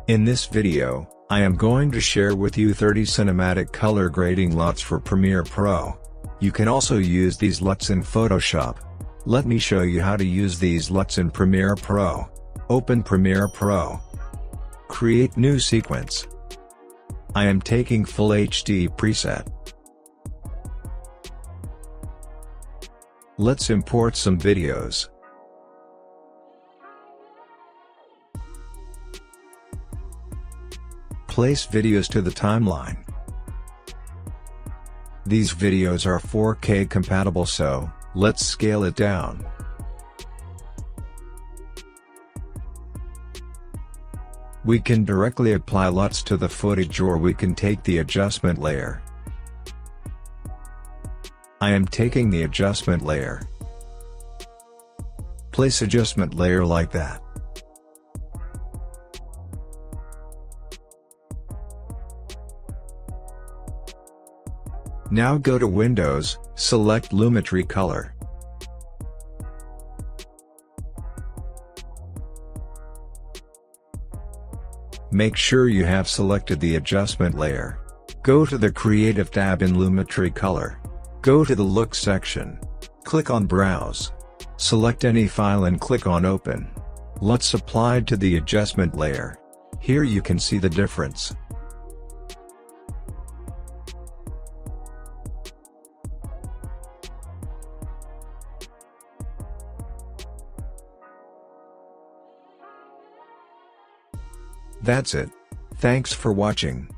In this video, I am going to share with you 30 cinematic color grading LUTs for Premiere Pro. You can also use these LUTs in Photoshop. Let me show you how to use these LUTs in Premiere Pro. Open Premiere Pro. Create new sequence. I am taking Full HD preset. Let's import some videos. Place videos to the timeline. These videos are 4K compatible, so let's scale it down. We can directly apply LUTs to the footage, or we can take the adjustment layer. I am taking the adjustment layer. Place adjustment layer like that. Now go to Windows, select Lumetri Color. Make sure you have selected the adjustment layer. Go to the Creative tab in Lumetri Color. Go to the Look section. Click on Browse. Select any file and click on Open. LUTs applied to the adjustment layer. Here you can see the difference. That's it. Thanks for watching.